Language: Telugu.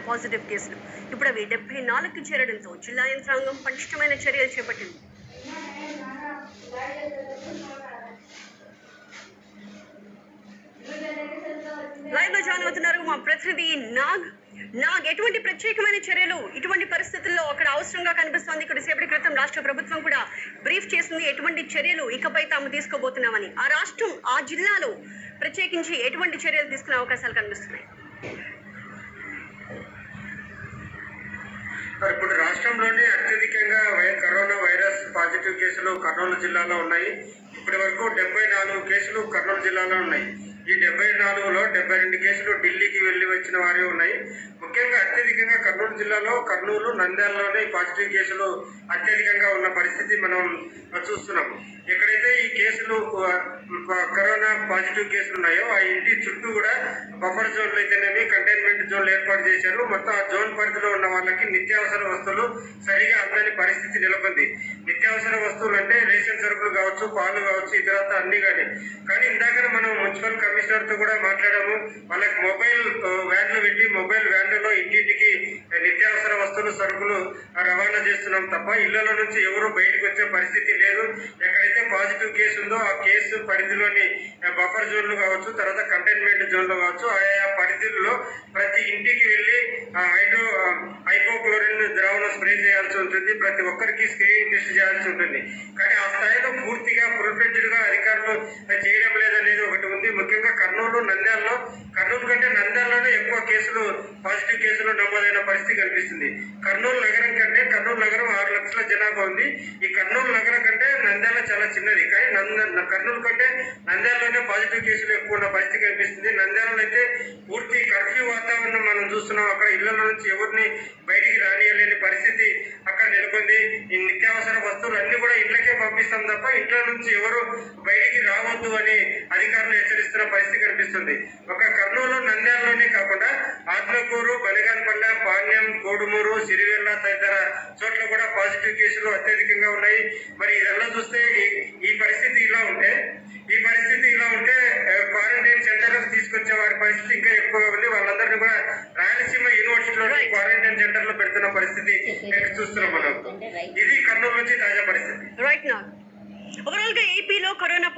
పాజిటివ్ కేసులు. ఇప్పుడు అవి 74కి చేరడంతో జిల్లా యంత్రాంగం పటిష్టమైన చర్యలు చేపట్టింది. లైవ్ లో జాయిన్ అవుతున్నారు మా ప్రతినిధి నాగ్. ఎటువంటి ప్రత్యేకమైన చర్యలు ఇటువంటి పరిస్థితుల్లో అక్కడ అవసరంగా కనిపిస్తోంది? కొద్దిసేపటి క్రితం రాష్ట్ర ప్రభుత్వం కూడా బ్రీఫ్ చేసింది ఎటువంటి చర్యలు ఇకపై తాము తీసుకోబోతున్నామని. ఆ రాష్ట్రం, ఆ జిల్లాలో ప్రత్యేకించి ఎటువంటి చర్యలు తీసుకునే అవకాశాలు కనిపిస్తున్నాయి? ఇప్పుడు రాష్ట్రంలోనే అత్యధికంగా కరోనా వైరస్ పాజిటివ్ కేసులు కర్నూలు జిల్లాలో ఉన్నాయి. ఇప్పటి వరకు 74 కేసులు కర్నూలు జిల్లాలో ఉన్నాయి. ఈ 74లో 72 కేసులు ఢిల్లీకి వెళ్లి వచ్చిన వారే ఉన్నాయి. ముఖ్యంగా అత్యధికంగా కర్నూలు జిల్లాలో కర్నూలు, నంద్యాలలోనే పాజిటివ్ కేసులు అత్యధికంగా ఉన్న పరిస్థితి మనం చూస్తున్నాం. ఎక్కడైతే ఈ కేసులు కరోనా పాజిటివ్ కేసులు ఉన్నాయో ఆ ఇంటి చుట్టూ కూడా బఫర్ జోన్లు అయితేనేమి కంటైన్మెంట్ జోన్లు ఏర్పాటు చేశారు. మొత్తం ఆ జోన్ పరిధిలో ఉన్న వాళ్ళకి నిత్యావసర వస్తువులు సరిగా అందని పరిస్థితి నెలకొంది. నిత్యావసర వస్తువులు అంటే రేషన్ సరుకులు కావచ్చు, పాలు కావచ్చు, ఇతరత్ర అన్ని కానీ ఇందాకనే మనం మున్సిపల్ కమిషనర్ తో కూడా మాట్లాడాము. వాళ్ళకి మొబైల్ వ్యాన్లు పెట్టి మొబైల్ వ్యాన్లలో ఇంటింటికి నిత్యావసర వస్తువులు, సరుకులు రవాణా చేస్తున్నాం తప్ప ఇళ్లలో నుంచి ఎవరు బయటకు వచ్చే పరిస్థితి లేదు. ఎక్కడైతే పాజిటివ్ కేసు ఉందో ఆ కేసు పరిధిలోని బఫర్ జోన్లు కావచ్చు, తర్వాత కంటైన్మెంట్ జోన్లు కావచ్చు, ఆయా పరిధిలో ప్రతి ఇంటికి వెళ్ళి హైపోక్లోరిన్ ద్రావణం స్ప్రే చేయాల్సి ఉంటుంది. ప్రతి ఒక్కరికి స్క్రీనింగ్ టెస్ట్ చేయాల్సి ఉంటుంది. కానీ ఆ స్థాయిలో పూర్తిగా ఫుల్ఫ్లెడ్జ్డ్ గా అధికారులు చేయడం లేదనేది ఒకటి ఉంది. ముఖ్యంగా కర్నూలు, నంద్యాలలో, కర్నూలు కంటే నంద్యాలలోనే ఎక్కువ కేసులు, పాజిటివ్ కేసులు నమోదైన పరిస్థితి కనిపిస్తుంది. కర్నూలు నగరం కంటే, కర్నూలు నగరం 6 లక్షల జనాభా ఉంది. ఈ కర్నూలు నగరం కంటే నంద్యాల చాలా చిన్నది. కానీ కర్నూలు కంటే నంద్యాలలోనే పాజిటివ్ కేసులు ఎక్కువ ఉన్న పరిస్థితి కనిపిస్తుంది. నంద్యాలలో అయితే పూర్తి కర్ఫ్యూ వాతావరణం మనం చూస్తున్నాం. అక్కడ ఇళ్ల నుంచి ఎవరిని బయటికి రానియలేని పరిస్థితి అక్కడ నెలకొంది. ఈ నిత్యావసర వస్తువులు అన్ని కూడా ఇళ్లకే పంపిస్తాం తప్ప ఇంట్లో నుంచి ఎవరు బయటికి రావద్దు అని అధికారులు హెచ్చరిస్తున్న పరిస్థితి కనిపిస్తుంది. ఒక కర్నూలు, నంద్యాలలోనే కాకుండా ఆత్మకూరు, బలిగాన్పల్లె, పాణ్యం, కోడుమూరు, సిరివెల్ల తదితర చోట్ల కూడా పాజిటివ్ కేసులు అత్యధికంగా ఉన్నాయి. మరి ఇదల్లా చూస్తే ఈ పరిస్థితి ఇలా ఉంటే క్వారంటైన్ సెంటర్లకు తీసుకొచ్చే వారి పరిస్థితి ఇంకా ఎక్కువగా ఉంది. వాళ్ళందరినీ కూడా రాయలసీమ యూనివర్సిటీలో క్వారంటైన్ సెంటర్ లో పెడుతున్న పరిస్థితి చూస్తున్నాం మనం. ఇది కర్నూలు నుంచి తాజా పరిస్థితి. రైట్. ఓవరాల్ గా ఏపీలో కరోనా